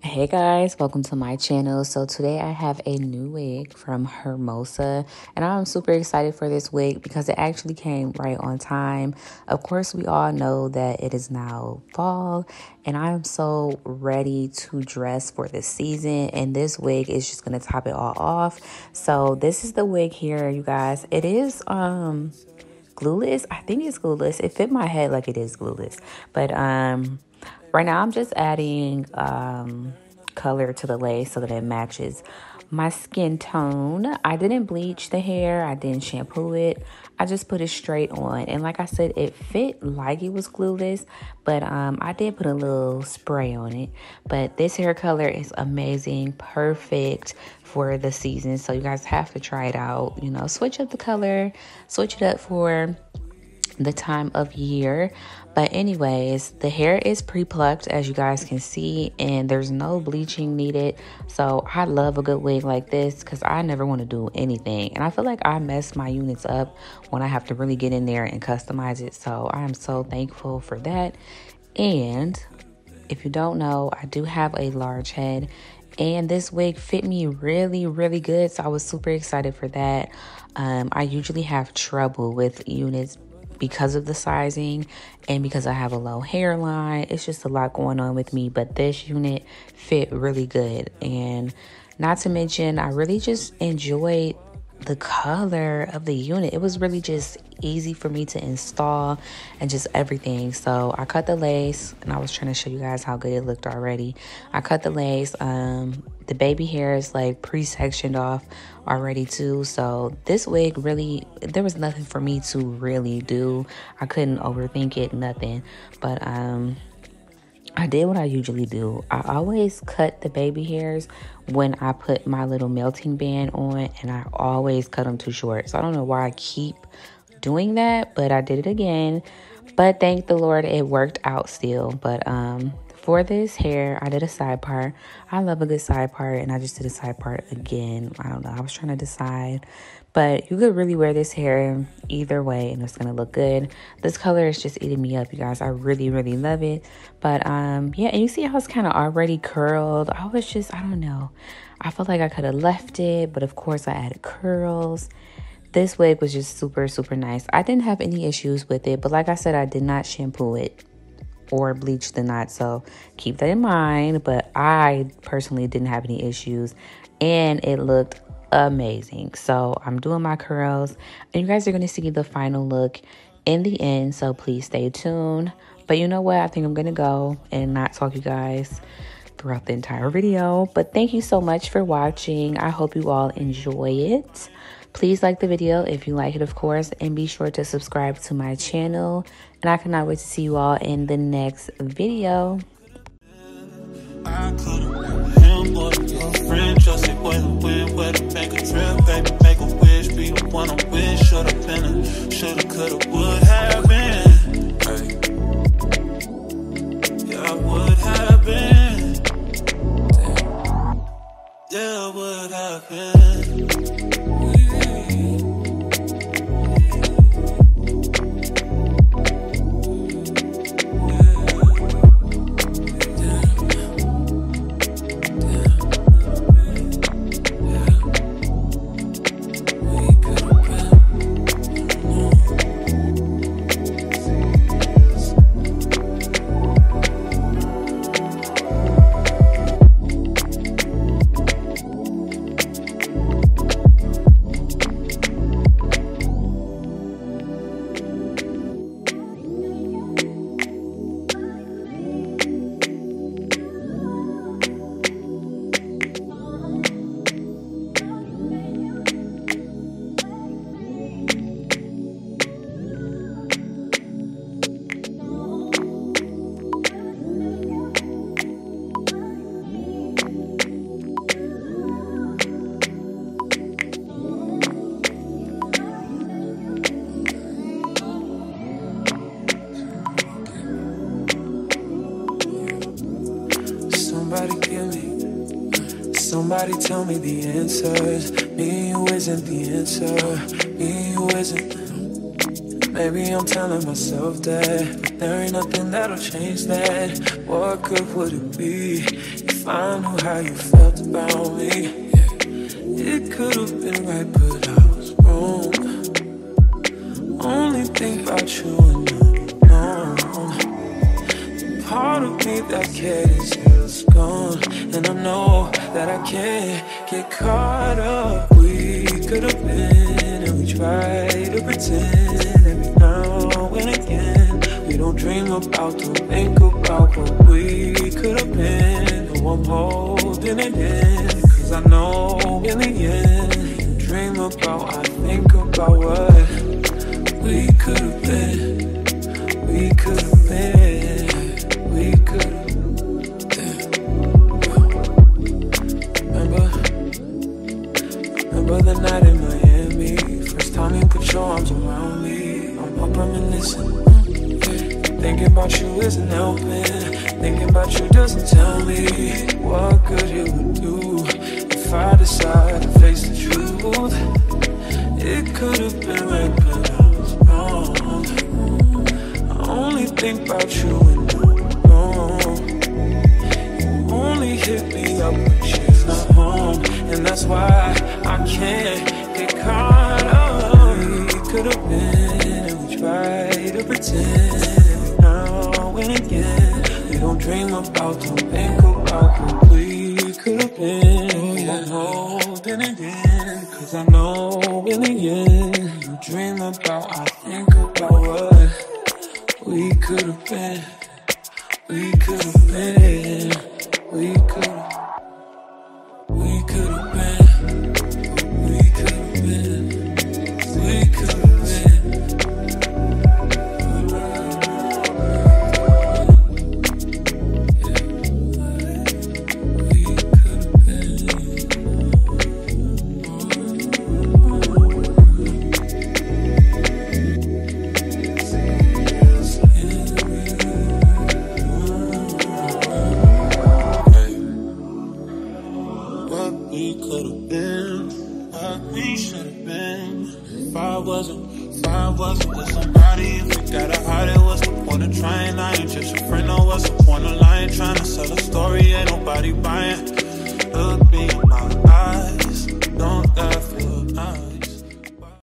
Hey guys, welcome to my channel. So today I have a new wig from Hermosa, and I'm super excited for this wig because it actually came right on time. Of course, we all know that it is now fall, and I'm so ready to dress for the season, and this wig is just going to top it all off. So this is the wig here, you guys. It is glueless. I think it's glueless. It fit my head like it is glueless, but right now I'm just adding color to the lace so that it matches my skin tone. I didn't bleach the hair. I didn't shampoo it. I just put it straight on. And like I said, it fit like it was glueless, but I did put a little spray on it. But this hair color is amazing, perfect for the season. So you guys have to try it out. You know, switch up the color, switch it up for the time of year. But anyways, the hair is pre-plucked, as you guys can see, and there's no bleaching needed. So I love a good wig like this because I never want to do anything, and I feel like I mess my units up when I have to really get in there and customize it. So I am so thankful for that. And if you don't know, I do have a large head, and this wig fit me really good. So I was super excited for that. I usually have trouble with units because of the sizing and because I have a low hairline. It's just a lot going on with me, but this unit fit really good. And not to mention, I really just enjoyed the color of the unit. It was really just easy for me to install and just everything. So I cut the lace, and I was trying to show you guys how good it looked already. I cut the lace. The baby hair is like pre-sectioned off already too. So this wig really, there was nothing for me to really do. I couldn't overthink it, nothing. But I did what I usually do. I always cut the baby hairs when I put my little melting band on, and I always cut them too short. So I don't know why I keep doing that, but I did it again. But thank the Lord, it worked out still. But for this hair, I did a side part. I love a good side part, and I just did a side part again. I don't know, I was trying to decide, but you could really wear this hair either way and it's gonna look good. This color is just eating me up, you guys. I really love it. But yeah, and you see how it's kind of already curled. I don't know, I felt like I could have left it, but of course I added curls. This wig was just super nice. I didn't have any issues with it, but like I said, I did not shampoo it or bleach the knot, so keep that in mind. But I personally didn't have any issues, and it looked amazing. So I'm doing my curls, and you guys are going to see the final look in the end, so please stay tuned. But you know what, I think I'm gonna go and not talk you guys throughout the entire video. But thank you so much for watching. I hope you all enjoy it. Please like the video if you like it, of course, and be sure to subscribe to my channel. And I cannot wait to see you all in the next video. I could've him, but your friend just said, where the wind, where to make a trip, baby, make a wish, be the one I wish, should've been a, should've, could've, would have been. Hey. Yeah, I would have been. Damn. Yeah, I would have been. Somebody tell me the answers. Me who isn't the answer. Me who isn't. Maybe I'm telling myself that, but there ain't nothing that'll change that. What good would it be if I knew how you felt about me. It could have been right, but I was wrong. Only think about you and I know. Part of me that cares is gone, and I know that I can't get caught up. We could have been, and we try to pretend every now and again. We don't dream about, don't think about what we could have been. No, I'm holding it in, cause I know in the end, you dream about, I think about what we could have been. We could have been. We could have. Remember the night in Miami. First time you put your arms around me. I'm up reminiscing. Thinking about you isn't helping. Thinking about you doesn't tell me what good it would do if I decide to face the truth. It could have been right, but I was wrong. I only think about you and you only hit me up when she's not home, and that's why I can't get caught up. We could have been, and we try to pretend now and again. We don't dream about, don't think about what we could have been. I'm holding it in, cause I know in the end, you dream about, I think about what we could have been. We could have been. We could have. We could have been. We could have been. We could have been. If I wasn't with somebody, if we got a heart, it was the point of trying. I ain't just your friend, no, what's the point of lying? Trying to sell a story, ain't nobody buying.